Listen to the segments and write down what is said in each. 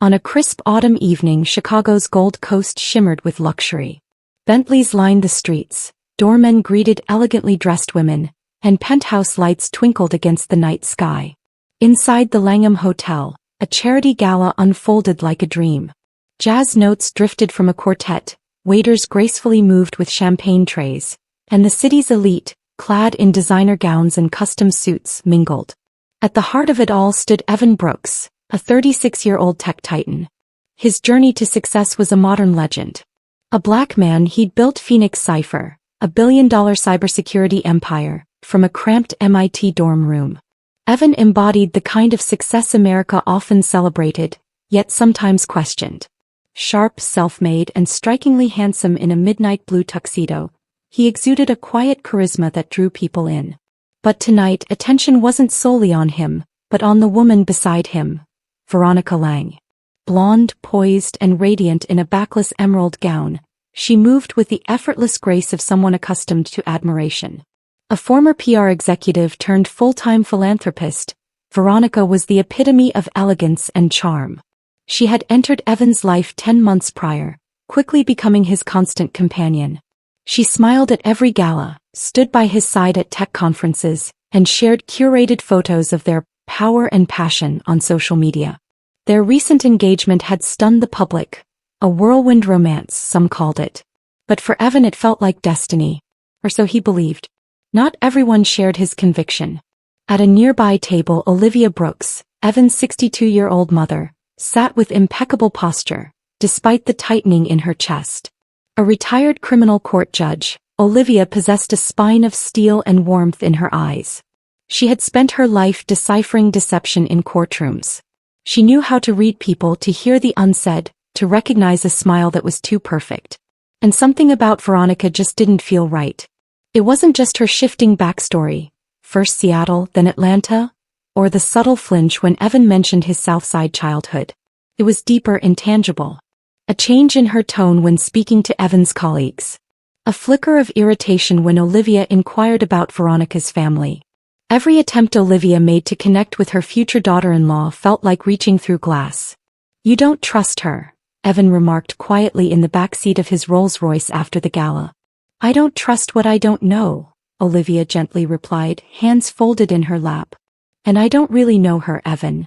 On a crisp autumn evening, Chicago's Gold Coast shimmered with luxury. Bentleys lined the streets, doormen greeted elegantly dressed women, and penthouse lights twinkled against the night sky. Inside the Langham Hotel, a charity gala unfolded like a dream. Jazz notes drifted from a quartet, waiters gracefully moved with champagne trays, and the city's elite, clad in designer gowns and custom suits, mingled. At the heart of it all stood Evan Brooks, a 36-year-old tech titan. His journey to success was a modern legend. A black man, he'd built Phoenix Cypher, a billion-dollar cybersecurity empire, from a cramped MIT dorm room. Evan embodied the kind of success America often celebrated, yet sometimes questioned. Sharp, self-made, and strikingly handsome in a midnight blue tuxedo, he exuded a quiet charisma that drew people in. But tonight, attention wasn't solely on him, but on the woman beside him, Veronica Lang. Blonde, poised, and radiant in a backless emerald gown, she moved with the effortless grace of someone accustomed to admiration. A former PR executive turned full-time philanthropist, Veronica was the epitome of elegance and charm. She had entered Evan's life 10 months prior, quickly becoming his constant companion. She smiled at every gala, stood by his side at tech conferences, and shared curated photos of their power and passion on social media. Their recent engagement had stunned the public, a whirlwind romance, some called it. But for Evan it felt like destiny, or so he believed. Not everyone shared his conviction. At a nearby table, Olivia Brooks, Evan's 62-year-old mother, sat with impeccable posture, despite the tightening in her chest. A retired criminal court judge, Olivia possessed a spine of steel and warmth in her eyes. She had spent her life deciphering deception in courtrooms. She knew how to read people, to hear the unsaid, to recognize a smile that was too perfect. And something about Veronica just didn't feel right. It wasn't just her shifting backstory, first Seattle, then Atlanta, or the subtle flinch when Evan mentioned his Southside childhood. It was deeper, intangible. A change in her tone when speaking to Evan's colleagues. A flicker of irritation when Olivia inquired about Veronica's family. Every attempt Olivia made to connect with her future daughter-in-law felt like reaching through glass. "You don't trust her," Evan remarked quietly in the backseat of his Rolls-Royce after the gala. "I don't trust what I don't know," Olivia gently replied, hands folded in her lap. "And I don't really know her, Evan.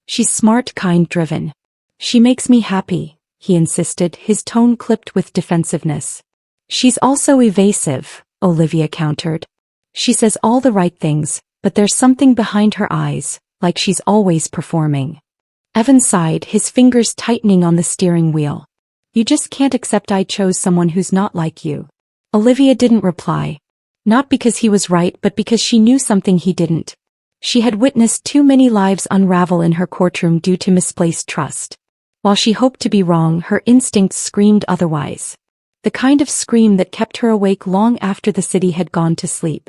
She's smart, kind, driven. She makes me happy," he insisted, his tone clipped with defensiveness. "She's also evasive," Olivia countered. "She says all the right things, but there's something behind her eyes, like she's always performing." Evan sighed, his fingers tightening on the steering wheel. "You just can't accept I chose someone who's not like you." Olivia didn't reply. Not because he was right, but because she knew something he didn't. She had witnessed too many lives unravel in her courtroom due to misplaced trust. While she hoped to be wrong, her instincts screamed otherwise. The kind of scream that kept her awake long after the city had gone to sleep.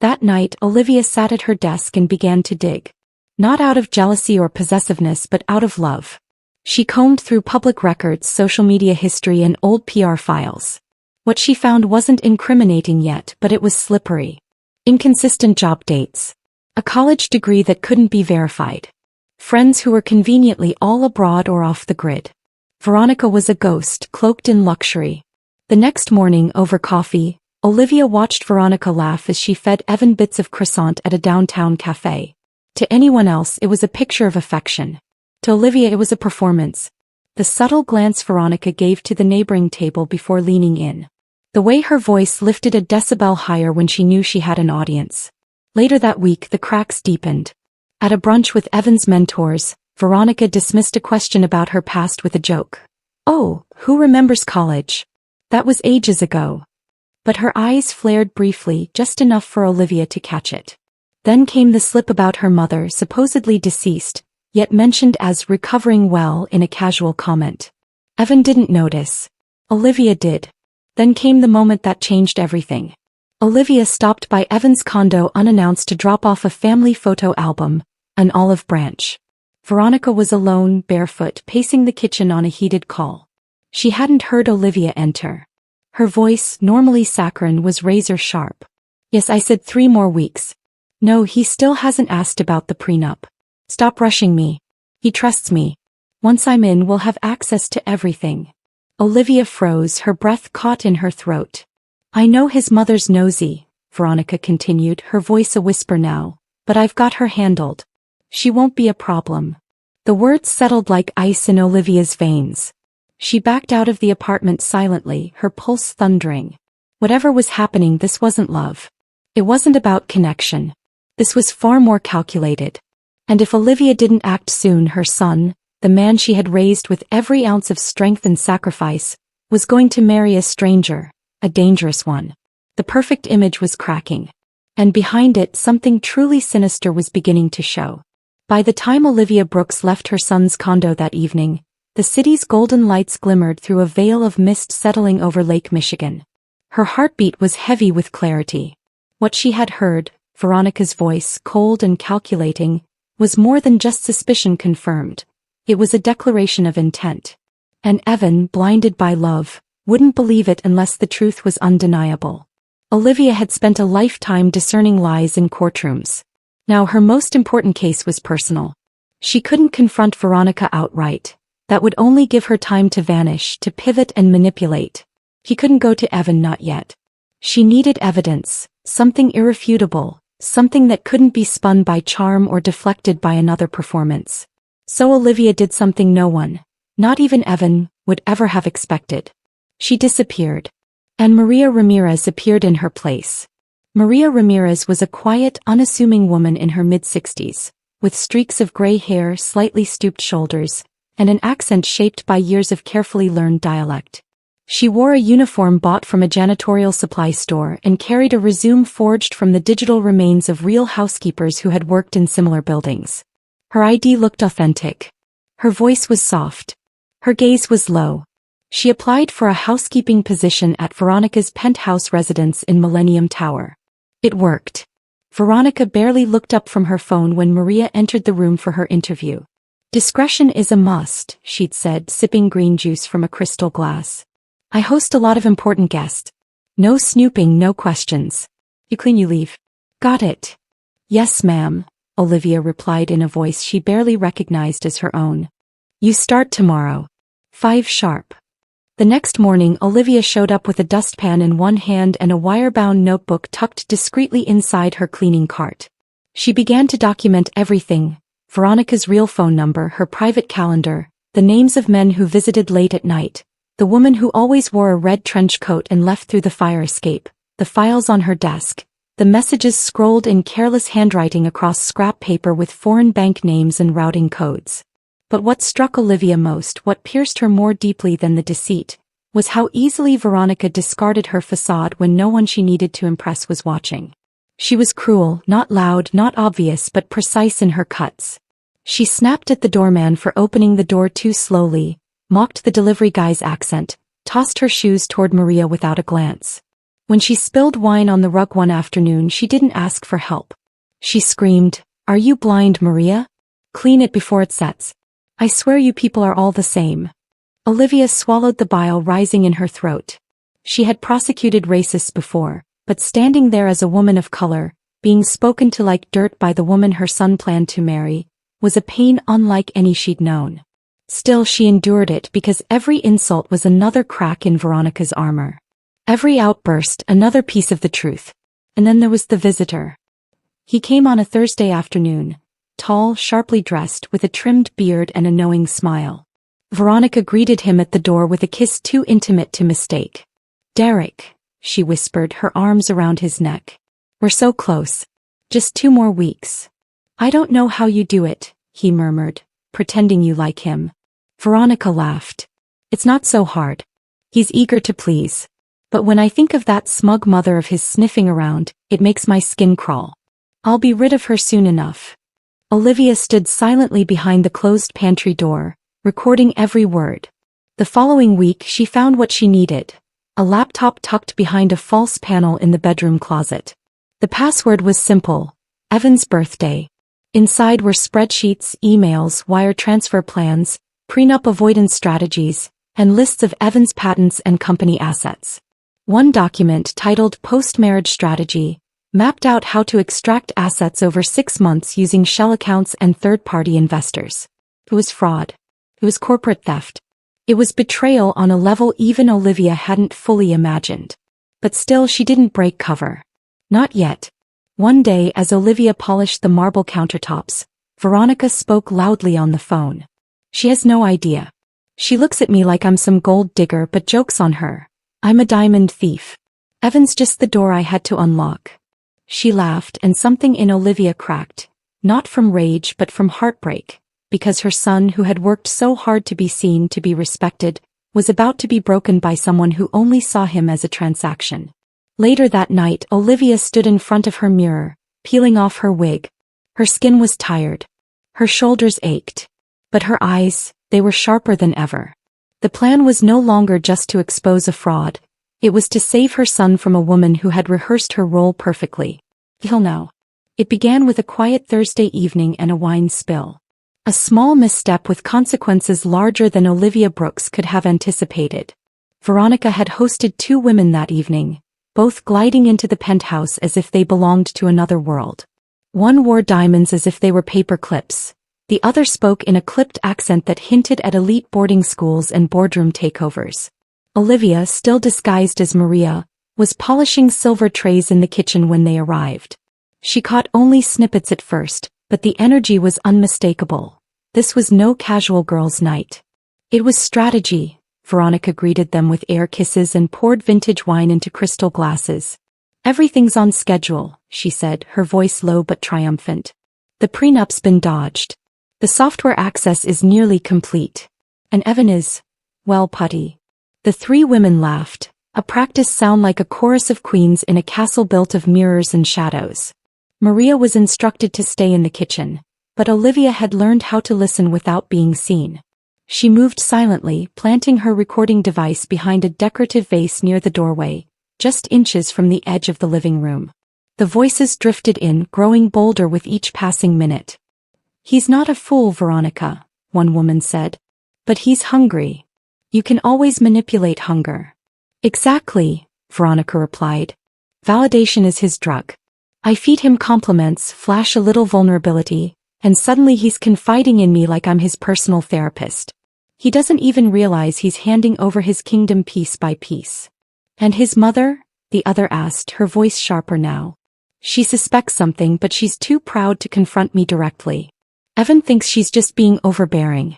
That night, Olivia sat at her desk and began to dig. Not out of jealousy or possessiveness, but out of love. She combed through public records, social media history, and old PR files. What she found wasn't incriminating yet, but it was slippery. Inconsistent job dates. A college degree that couldn't be verified. Friends who were conveniently all abroad or off the grid. Veronica was a ghost, cloaked in luxury. The next morning, over coffee, Olivia watched Veronica laugh as she fed Evan bits of croissant at a downtown cafe. To anyone else, it was a picture of affection. To Olivia, it was a performance. The subtle glance Veronica gave to the neighboring table before leaning in. The way her voice lifted a decibel higher when she knew she had an audience. Later that week, the cracks deepened. At a brunch with Evan's mentors, Veronica dismissed a question about her past with a joke. "Oh, who remembers college? That was ages ago." But her eyes flared briefly, just enough for Olivia to catch it. Then came the slip about her mother, supposedly deceased, yet mentioned as recovering well in a casual comment. Evan didn't notice. Olivia did. Then came the moment that changed everything. Olivia stopped by Evan's condo unannounced to drop off a family photo album, an olive branch. Veronica was alone, barefoot, pacing the kitchen on a heated call. She hadn't heard Olivia enter. Her voice, normally saccharine, was razor sharp. "Yes, I said 3 more weeks. No, he still hasn't asked about the prenup. Stop rushing me. He trusts me." Once I'm in, we'll have access to everything. Olivia froze, her breath caught in her throat. I know his mother's nosy, Veronica continued, her voice a whisper now, but I've got her handled. She won't be a problem. The words settled like ice in Olivia's veins. She backed out of the apartment silently, her pulse thundering. Whatever was happening, this wasn't love. It wasn't about connection. This was far more calculated. And if Olivia didn't act soon, her son, the man she had raised with every ounce of strength and sacrifice, was going to marry a stranger, a dangerous one. The perfect image was cracking. And behind it, something truly sinister was beginning to show. By the time Olivia Brooks left her son's condo that evening, the city's golden lights glimmered through a veil of mist settling over Lake Michigan. Her heartbeat was heavy with clarity. What she had heard, Veronica's voice, cold and calculating, was more than just suspicion confirmed. It was a declaration of intent. And Evan, blinded by love, wouldn't believe it unless the truth was undeniable. Olivia had spent a lifetime discerning lies in courtrooms. Now her most important case was personal. She couldn't confront Veronica outright. That would only give her time to vanish, to pivot and manipulate. He couldn't go to Evan, not yet. She needed evidence, something irrefutable, something that couldn't be spun by charm or deflected by another performance. So Olivia did something no one, not even Evan, would ever have expected. She disappeared. And Maria Ramirez appeared in her place. Maria Ramirez was a quiet, unassuming woman in her mid-60s, with streaks of gray hair, slightly stooped shoulders, and an accent shaped by years of carefully learned dialect. She wore a uniform bought from a janitorial supply store and carried a resume forged from the digital remains of real housekeepers who had worked in similar buildings. Her ID looked authentic. Her voice was soft. Her gaze was low. She applied for a housekeeping position at Veronica's penthouse residence in Millennium Tower. It worked. Veronica barely looked up from her phone when Maria entered the room for her interview. Discretion is a must, she'd said, sipping green juice from a crystal glass. I host a lot of important guests. No snooping, no questions. You clean, you leave. Got it. Yes, ma'am, Olivia replied in a voice she barely recognized as her own. You start tomorrow. 5 sharp. The next morning, Olivia showed up with a dustpan in one hand and a wire-bound notebook tucked discreetly inside her cleaning cart. She began to document everything: Veronica's real phone number, her private calendar, the names of men who visited late at night, the woman who always wore a red trench coat and left through the fire escape, the files on her desk, the messages scrolled in careless handwriting across scrap paper with foreign bank names and routing codes. But what struck Olivia most, what pierced her more deeply than the deceit, was how easily Veronica discarded her facade when no one she needed to impress was watching. She was cruel, not loud, not obvious, but precise in her cuts. She snapped at the doorman for opening the door too slowly, mocked the delivery guy's accent, tossed her shoes toward Maria without a glance. When she spilled wine on the rug one afternoon, she didn't ask for help. She screamed, "Are you blind, Maria? Clean it before it sets. I swear you people are all the same." Olivia swallowed the bile rising in her throat. She had prosecuted racists before, but standing there as a woman of color, being spoken to like dirt by the woman her son planned to marry, was a pain unlike any she'd known. Still, she endured it because every insult was another crack in Veronica's armor. Every outburst, another piece of the truth. And then there was the visitor. He came on a Thursday afternoon, tall, sharply dressed, with a trimmed beard and a knowing smile. Veronica greeted him at the door with a kiss too intimate to mistake. "Derek," she whispered, her arms around his neck. "We're so close. Just 2 more weeks." "I don't know how you do it," he murmured, "pretending you like him." Veronica laughed. "It's not so hard. He's eager to please. But when I think of that smug mother of his sniffing around, it makes my skin crawl. I'll be rid of her soon enough." Olivia stood silently behind the closed pantry door, recording every word. The following week she found what she needed: a laptop tucked behind a false panel in the bedroom closet. The password was simple: Evan's birthday. Inside were spreadsheets, emails, wire transfer plans, prenup avoidance strategies, and lists of Evan's patents and company assets. One document, titled Post-Marriage Strategy, mapped out how to extract assets over 6 months using shell accounts and third-party investors. It was fraud. It was corporate theft. It was betrayal on a level even Olivia hadn't fully imagined. But still she didn't break cover. Not yet. One day as Olivia polished the marble countertops, Veronica spoke loudly on the phone. She has no idea. She looks at me like I'm some gold digger but jokes on her. I'm a diamond thief. Evan's just the door I had to unlock. She laughed and something in Olivia cracked, not from rage but from heartbreak, because her son who had worked so hard to be seen, to be respected, was about to be broken by someone who only saw him as a transaction. Later that night, Olivia stood in front of her mirror, peeling off her wig. Her skin was tired. Her shoulders ached. But her eyes, they were sharper than ever. The plan was no longer just to expose a fraud. It was to save her son from a woman who had rehearsed her role perfectly. He'll know. It began with a quiet Thursday evening and a wine spill. A small misstep with consequences larger than Olivia Brooks could have anticipated. Veronica had hosted 2 women that evening, both gliding into the penthouse as if they belonged to another world. One wore diamonds as if they were paper clips. The other spoke in a clipped accent that hinted at elite boarding schools and boardroom takeovers. Olivia, still disguised as Maria, was polishing silver trays in the kitchen when they arrived. She caught only snippets at first, but the energy was unmistakable. This was no casual girls' night. It was strategy. Veronica greeted them with air kisses and poured vintage wine into crystal glasses. Everything's on schedule, she said, her voice low but triumphant. The prenup's been dodged. The software access is nearly complete. And Evan is, well, putty. The 3 women laughed, a practice sound like a chorus of queens in a castle built of mirrors and shadows. Maria was instructed to stay in the kitchen, but Olivia had learned how to listen without being seen. She moved silently, planting her recording device behind a decorative vase near the doorway, just inches from the edge of the living room. The voices drifted in, growing bolder with each passing minute. He's not a fool, Veronica, one woman said. But he's hungry. You can always manipulate hunger. Exactly, Veronica replied. Validation is his drug. I feed him compliments, flash a little vulnerability, and suddenly he's confiding in me like I'm his personal therapist. He doesn't even realize he's handing over his kingdom piece by piece. And his mother? The other asked, her voice sharper now. She suspects something but she's too proud to confront me directly. Evan thinks she's just being overbearing.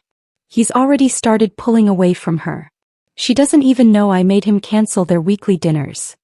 He's already started pulling away from her. She doesn't even know I made him cancel their weekly dinners.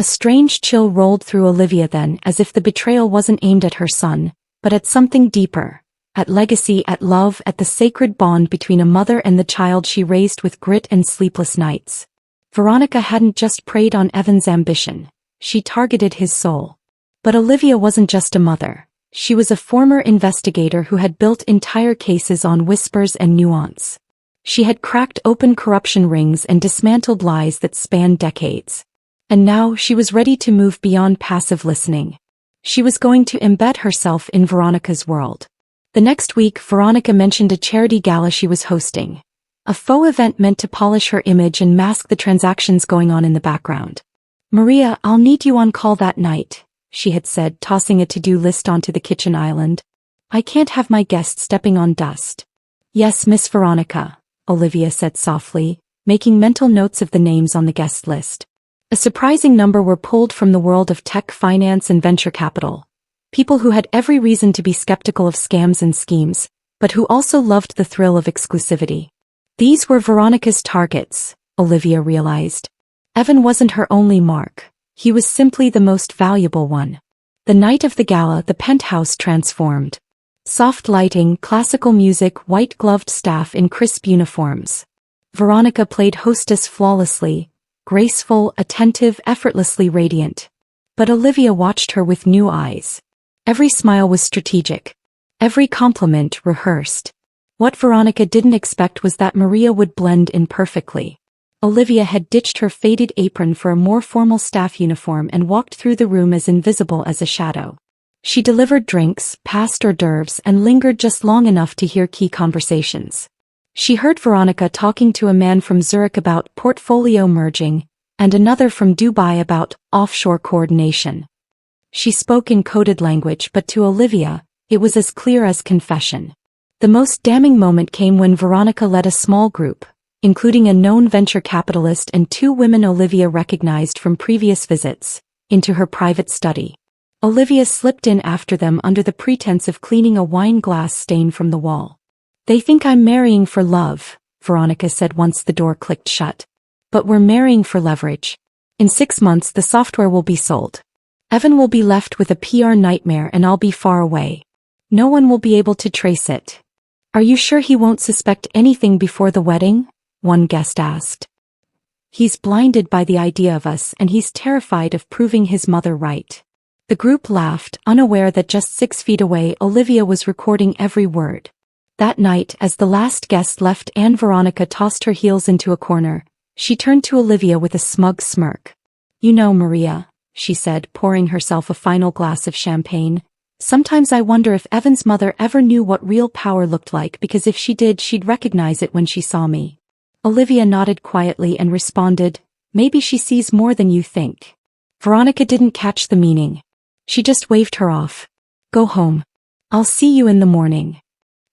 A strange chill rolled through Olivia then, as if the betrayal wasn't aimed at her son, but at something deeper, at legacy, at love, at the sacred bond between a mother and the child she raised with grit and sleepless nights. Veronica hadn't just preyed on Evan's ambition, she targeted his soul. But Olivia wasn't just a mother. She was a former investigator who had built entire cases on whispers and nuance. She had cracked open corruption rings and dismantled lies that spanned decades. And now she was ready to move beyond passive listening. She was going to embed herself in Veronica's world. The next week, Veronica mentioned a charity gala she was hosting. A faux event meant to polish her image and mask the transactions going on in the background. Maria, I'll need you on call that night, she had said, tossing a to-do list onto the kitchen island. I can't have my guests stepping on dust. Yes, Miss Veronica, Olivia said softly, making mental notes of the names on the guest list. A surprising number were pulled from the world of tech, finance and venture capital. People who had every reason to be skeptical of scams and schemes, but who also loved the thrill of exclusivity. These were Veronica's targets, Olivia realized. Evan wasn't her only mark. He was simply the most valuable one. The night of the gala, the penthouse transformed. Soft lighting, classical music, white-gloved staff in crisp uniforms. Veronica played hostess flawlessly, graceful, attentive, effortlessly radiant. But Olivia watched her with new eyes. Every smile was strategic. Every compliment rehearsed. What Veronica didn't expect was that Maria would blend in perfectly. Olivia had ditched her faded apron for a more formal staff uniform and walked through the room as invisible as a shadow. She delivered drinks, passed hors d'oeuvres, and lingered just long enough to hear key conversations. She heard Veronica talking to a man from Zurich about portfolio merging, and another from Dubai about offshore coordination. She spoke in coded language, but to Olivia, it was as clear as confession. The most damning moment came when Veronica led a small group, including a known venture capitalist and 2 women Olivia recognized from previous visits, into her private study. Olivia slipped in after them under the pretense of cleaning a wine glass stain from the wall. "They think I'm marrying for love," Veronica said once the door clicked shut. "But we're marrying for leverage. In 6 months the software will be sold. Evan will be left with a PR nightmare and I'll be far away. No one will be able to trace it." "Are you sure he won't suspect anything before the wedding?" one guest asked. "He's blinded by the idea of us and he's terrified of proving his mother right." The group laughed, unaware that just 6 feet away Olivia was recording every word. That night, as the last guest left and Veronica tossed her heels into a corner, she turned to Olivia with a smug smirk. "You know, Maria," she said, pouring herself a final glass of champagne, "sometimes I wonder if Evan's mother ever knew what real power looked like, because if she did she'd recognize it when she saw me." Olivia nodded quietly and responded, "Maybe she sees more than you think." Veronica didn't catch the meaning. She just waved her off. "Go home. I'll see you in the morning."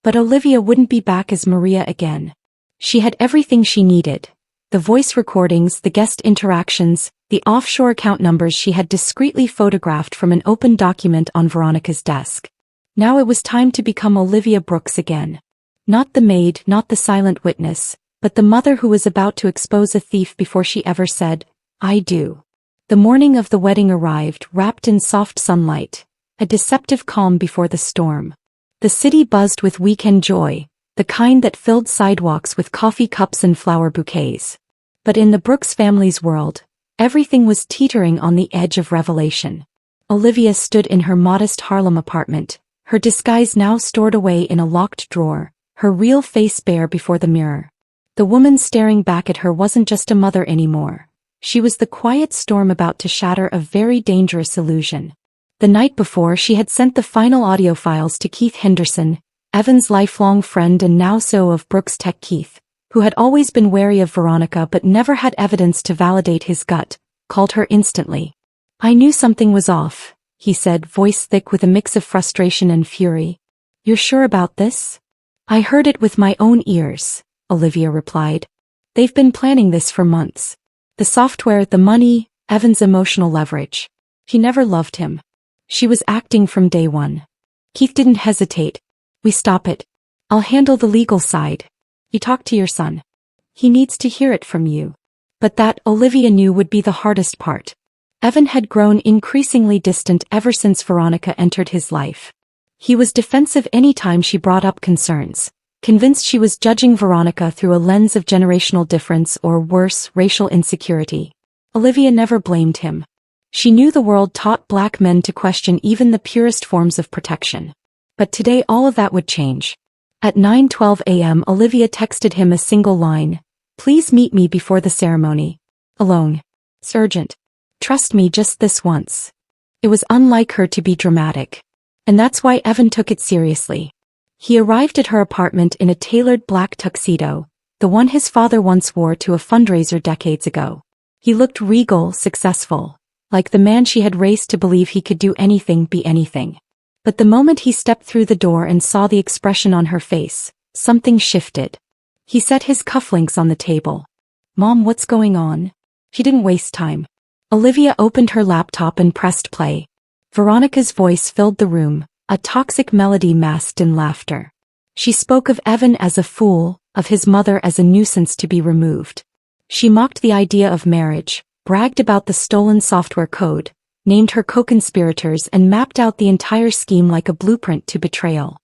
But Olivia wouldn't be back as Maria again. She had everything she needed. The voice recordings, the guest interactions, the offshore account numbers she had discreetly photographed from an open document on Veronica's desk. Now it was time to become Olivia Brooks again. Not the maid, not the silent witness, but the mother who was about to expose a thief before she ever said, "I do." The morning of the wedding arrived, wrapped in soft sunlight, a deceptive calm before the storm. The city buzzed with weekend joy, the kind that filled sidewalks with coffee cups and flower bouquets. But in the Brooks family's world, everything was teetering on the edge of revelation. Olivia stood in her modest Harlem apartment, her disguise now stored away in a locked drawer, her real face bare before the mirror. The woman staring back at her wasn't just a mother anymore. She was the quiet storm about to shatter a very dangerous illusion. The night before she had sent the final audio files to Keith Henderson, Evan's lifelong friend and now CEO of Brooks Tech. Keith, who had always been wary of Veronica but never had evidence to validate his gut, called her instantly. "I knew something was off," he said, voice thick with a mix of frustration and fury. "You're sure about this?" "I heard it with my own ears," Olivia replied. "They've been planning this for months. The software, the money, Evan's emotional leverage. He never loved him. She was acting from day one." Keith didn't hesitate. "We stop it. I'll handle the legal side. You talk to your son. He needs to hear it from you." But that, Olivia knew, would be the hardest part. Evan had grown increasingly distant ever since Veronica entered his life. He was defensive any time she brought up concerns, convinced she was judging Veronica through a lens of generational difference or, worse, racial insecurity. Olivia never blamed him. She knew the world taught black men to question even the purest forms of protection. But today all of that would change. At 9:12 a.m. Olivia texted him a single line, "Please meet me before the ceremony. Alone. It's urgent. Trust me just this once." It was unlike her to be dramatic. And that's why Evan took it seriously. He arrived at her apartment in a tailored black tuxedo, the one his father once wore to a fundraiser decades ago. He looked regal, successful, like the man she had raised to believe he could do anything, be anything. But the moment he stepped through the door and saw the expression on her face, something shifted. He set his cufflinks on the table. "Mom, what's going on?" She didn't waste time. Olivia opened her laptop and pressed play. Veronica's voice filled the room, a toxic melody masked in laughter. She spoke of Evan as a fool, of his mother as a nuisance to be removed. She mocked the idea of marriage, bragged about the stolen software code, named her co-conspirators and mapped out the entire scheme like a blueprint to betrayal.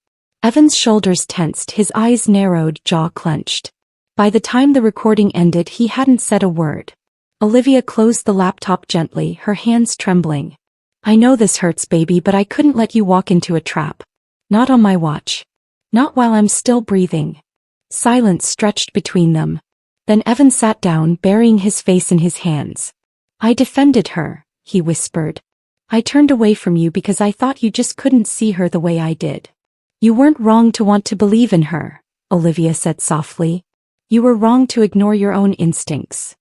Evan's shoulders tensed, his eyes narrowed, jaw clenched. By the time the recording ended he hadn't said a word. Olivia closed the laptop gently, her hands trembling. "I know this hurts, baby, but I couldn't let you walk into a trap. Not on my watch. Not while I'm still breathing." Silence stretched between them. Then Evan sat down, burying his face in his hands. "I defended her," he whispered. "I turned away from you because I thought you just couldn't see her the way I did." "You weren't wrong to want to believe in her," Olivia said softly. "You were wrong to ignore your own instincts."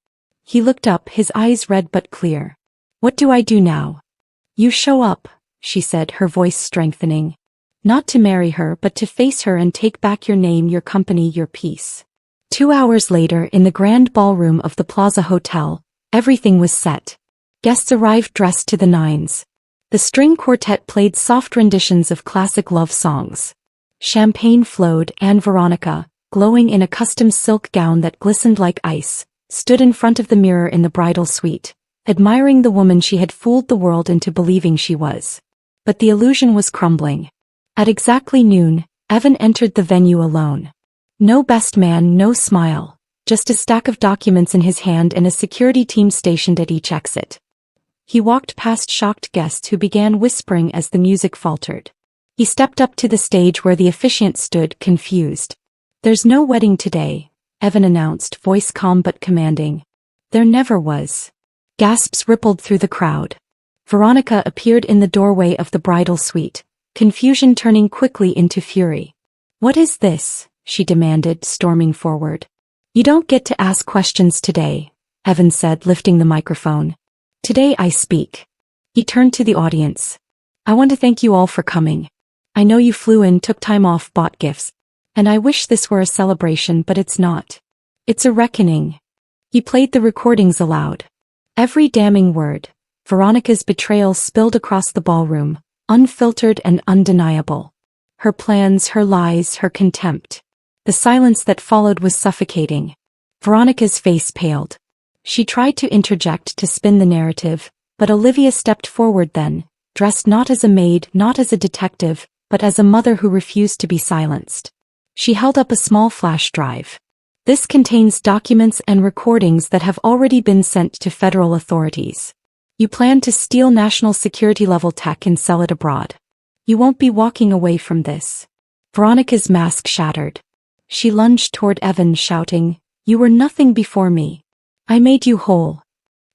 He looked up, his eyes red but clear. "What do I do now?" "You show up," she said, her voice strengthening. Not to marry her but to face her and take back your name, your company, your peace. 2 hours later in the grand ballroom of the Plaza Hotel, everything was set. Guests arrived dressed to the nines. The string quartet played soft renditions of classic love songs. Champagne flowed, and Veronica, glowing in a custom silk gown that glistened like ice, stood in front of the mirror in the bridal suite, admiring the woman she had fooled the world into believing she was. But the illusion was crumbling. At exactly noon, Evan entered the venue alone. No best man, no smile, just a stack of documents in his hand and a security team stationed at each exit. He walked past shocked guests who began whispering as the music faltered. He stepped up to the stage where the officiant stood, confused. "There's no wedding today," Evan announced, voice calm but commanding. "There never was." Gasps rippled through the crowd. Veronica appeared in the doorway of the bridal suite, confusion turning quickly into fury. "What is this?" she demanded, storming forward. "You don't get to ask questions today," Evan said, lifting the microphone. "Today I speak." He turned to the audience. "I want to thank you all for coming. I know you flew in, took time off, bought gifts. And I wish this were a celebration, but it's not. It's a reckoning." He played the recordings aloud. Every damning word, Veronica's betrayal spilled across the ballroom, unfiltered and undeniable. Her plans, her lies, her contempt. The silence that followed was suffocating. Veronica's face paled. She tried to interject, to spin the narrative, but Olivia stepped forward then, dressed not as a maid, not as a detective, but as a mother who refused to be silenced. She held up a small flash drive. "This contains documents and recordings that have already been sent to federal authorities. You plan to steal national security-level tech and sell it abroad. You won't be walking away from this." Veronica's mask shattered. She lunged toward Evan, shouting, "You were nothing before me. I made you whole."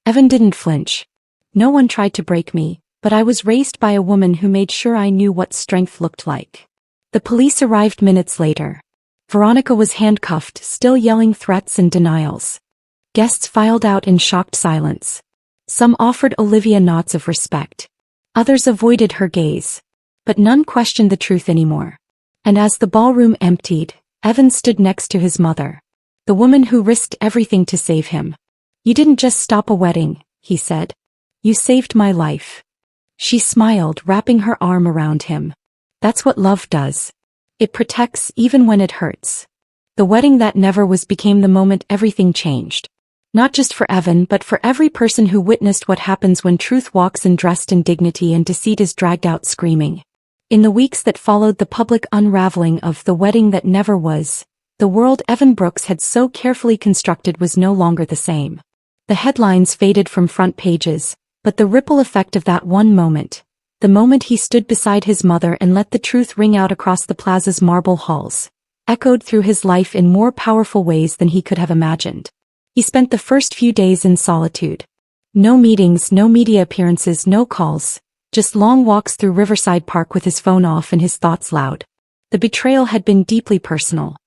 Evan didn't flinch. "No one tried to break me, but I was raised by a woman who made sure I knew what strength looked like." The police arrived minutes later. Veronica was handcuffed, still yelling threats and denials. Guests filed out in shocked silence. Some offered Olivia nods of respect. Others avoided her gaze. But none questioned the truth anymore. And as the ballroom emptied, Evan stood next to his mother. The woman who risked everything to save him. "You didn't just stop a wedding," he said. "You saved my life." She smiled, wrapping her arm around him. "That's what love does. It protects even when it hurts." The wedding that never was became the moment everything changed. Not just for Evan but for every person who witnessed what happens when truth walks in dressed in dignity and deceit is dragged out screaming. In the weeks that followed the public unraveling of the wedding that never was, the world Evan Brooks had so carefully constructed was no longer the same. The headlines faded from front pages, but the ripple effect of that one moment, the moment he stood beside his mother and let the truth ring out across the plaza's marble halls, echoed through his life in more powerful ways than he could have imagined. He spent the first few days in solitude. No meetings, no media appearances, no calls, just long walks through Riverside Park with his phone off and his thoughts loud. The betrayal had been deeply personal.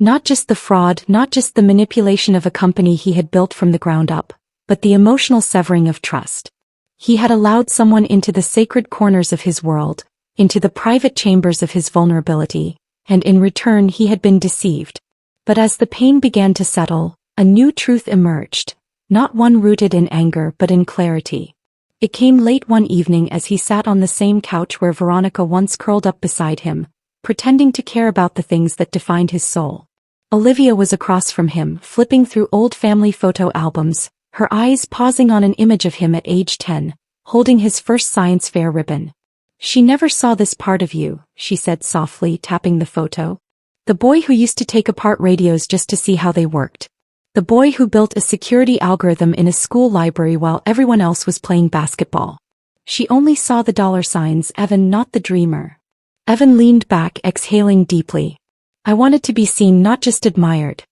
Not just the fraud, not just the manipulation of a company he had built from the ground up, but the emotional severing of trust. He had allowed someone into the sacred corners of his world, into the private chambers of his vulnerability, and in return he had been deceived. But as the pain began to settle, a new truth emerged, not one rooted in anger but in clarity. It came late one evening as he sat on the same couch where Veronica once curled up beside him, pretending to care about the things that defined his soul. Olivia was across from him, flipping through old family photo albums, her eyes pausing on an image of him at age 10, holding his first science fair ribbon. "She never saw this part of you," she said softly, tapping the photo. "The boy who used to take apart radios just to see how they worked. The boy who built a security algorithm in a school library while everyone else was playing basketball. She only saw the dollar signs, Evan, not the dreamer." Evan leaned back, exhaling deeply. "I wanted to be seen, not just admired.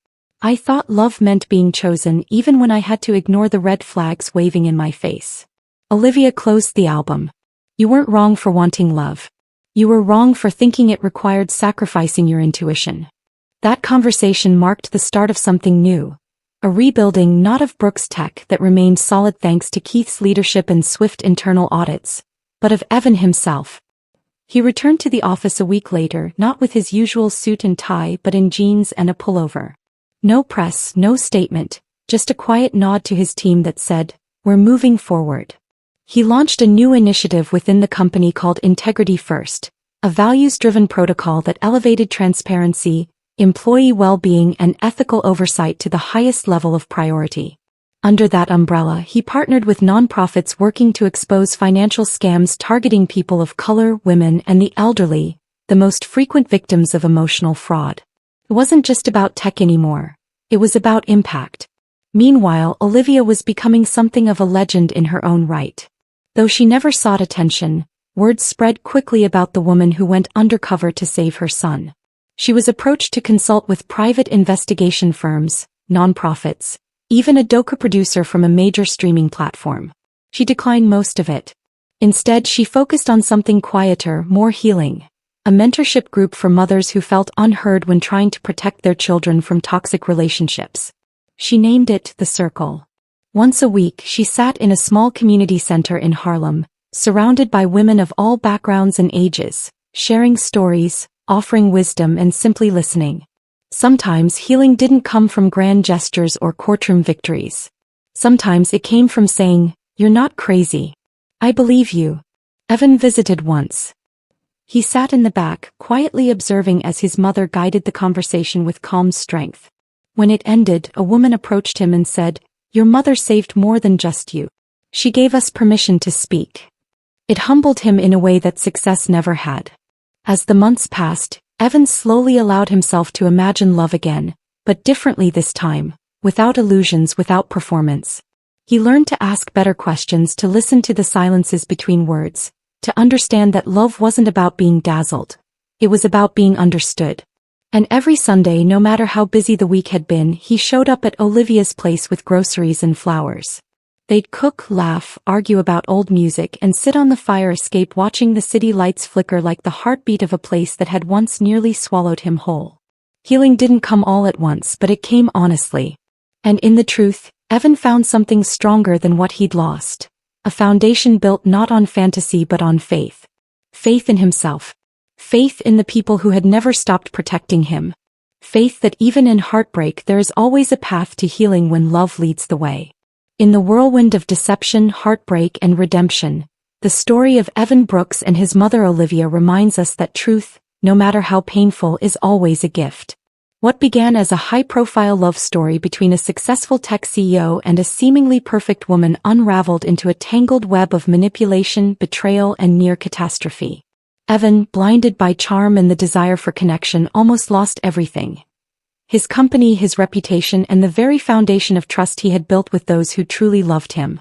I thought love meant being chosen even when I had to ignore the red flags waving in my face." Olivia closed the album. "You weren't wrong for wanting love. You were wrong for thinking it required sacrificing your intuition." That conversation marked the start of something new. A rebuilding not of Brooks Tech that remained solid thanks to Keith's leadership and swift internal audits, but of Evan himself. He returned to the office a week later, not with his usual suit and tie but in jeans and a pullover. No press, no statement, just a quiet nod to his team that said, "We're moving forward." He launched a new initiative within the company called Integrity First, a values-driven protocol that elevated transparency, employee well-being and ethical oversight to the highest level of priority. Under that umbrella, he partnered with nonprofits working to expose financial scams targeting people of color, women, and the elderly, the most frequent victims of emotional fraud. It wasn't just about tech anymore. It was about impact. Meanwhile, Olivia was becoming something of a legend in her own right. Though she never sought attention, word spread quickly about the woman who went undercover to save her son. She was approached to consult with private investigation firms, nonprofits, even a docu producer from a major streaming platform. She declined most of it. Instead, she focused on something quieter, more healing. A mentorship group for mothers who felt unheard when trying to protect their children from toxic relationships. She named it The Circle. Once a week, she sat in a small community center in Harlem, surrounded by women of all backgrounds and ages, sharing stories, offering wisdom and simply listening. Sometimes healing didn't come from grand gestures or courtroom victories. Sometimes it came from saying, "You're not crazy. I believe you." Evan visited once. He sat in the back, quietly observing as his mother guided the conversation with calm strength. When it ended, a woman approached him and said, "Your mother saved more than just you. She gave us permission to speak." It humbled him in a way that success never had. As the months passed, Evan slowly allowed himself to imagine love again, but differently this time, without illusions, without performance. He learned to ask better questions, to listen to the silences between words, to understand that love wasn't about being dazzled. It was about being understood. And every Sunday, no matter how busy the week had been, he showed up at Olivia's place with groceries and flowers. They'd cook, laugh, argue about old music, and sit on the fire escape watching the city lights flicker like the heartbeat of a place that had once nearly swallowed him whole. Healing didn't come all at once, but it came honestly. And in the truth, Evan found something stronger than what he'd lost. A foundation built not on fantasy but on faith. Faith in himself. Faith in the people who had never stopped protecting him. Faith that even in heartbreak there is always a path to healing when love leads the way. In the whirlwind of deception, heartbreak, and redemption, the story of Evan Brooks and his mother Olivia reminds us that truth, no matter how painful, is always a gift. What began as a high-profile love story between a successful tech CEO and a seemingly perfect woman unraveled into a tangled web of manipulation, betrayal, and near catastrophe. Evan, blinded by charm and the desire for connection, almost lost everything. His company, his reputation, and the very foundation of trust he had built with those who truly loved him.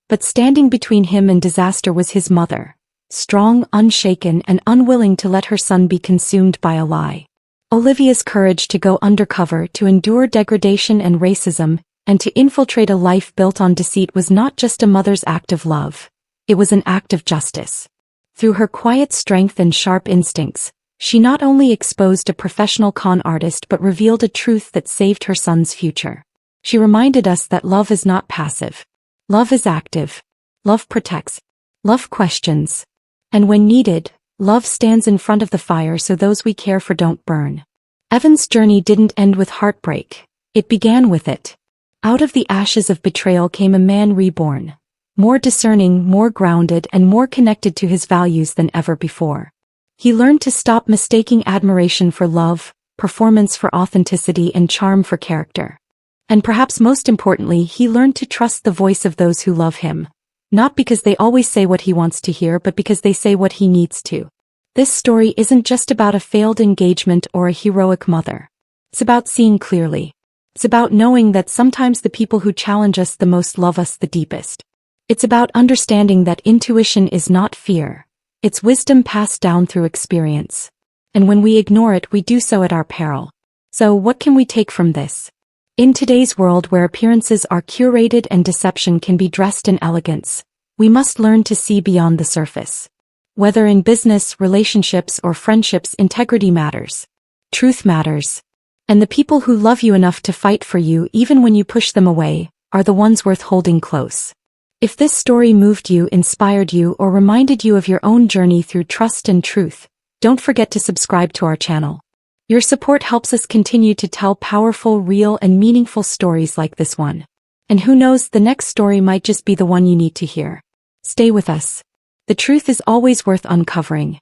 But standing between him and disaster was his mother, strong, unshaken, and unwilling to let her son be consumed by a lie. Olivia's courage to go undercover, to endure degradation and racism, and to infiltrate a life built on deceit was not just a mother's act of love. It was an act of justice. Through her quiet strength and sharp instincts, she not only exposed a professional con artist but revealed a truth that saved her son's future. She reminded us that love is not passive. Love is active. Love protects. Love questions. And when needed, love stands in front of the fire so those we care for don't burn. Evan's journey didn't end with heartbreak. It began with it. Out of the ashes of betrayal came a man reborn. More discerning, more grounded, and more connected to his values than ever before. He learned to stop mistaking admiration for love, performance for authenticity, and charm for character. And perhaps most importantly, he learned to trust the voice of those who love him. Not because they always say what he wants to hear, but because they say what he needs to. This story isn't just about a failed engagement or a heroic mother. It's about seeing clearly. It's about knowing that sometimes the people who challenge us the most love us the deepest. It's about understanding that intuition is not fear. It's wisdom passed down through experience. And when we ignore it, we do so at our peril. So what can we take from this? In today's world where appearances are curated and deception can be dressed in elegance, we must learn to see beyond the surface. Whether in business, relationships, or friendships, integrity matters. Truth matters. And the people who love you enough to fight for you even when you push them away are the ones worth holding close. If this story moved you, inspired you, or reminded you of your own journey through trust and truth, don't forget to subscribe to our channel. Your support helps us continue to tell powerful, real, and meaningful stories like this one. And who knows, the next story might just be the one you need to hear. Stay with us. The truth is always worth uncovering,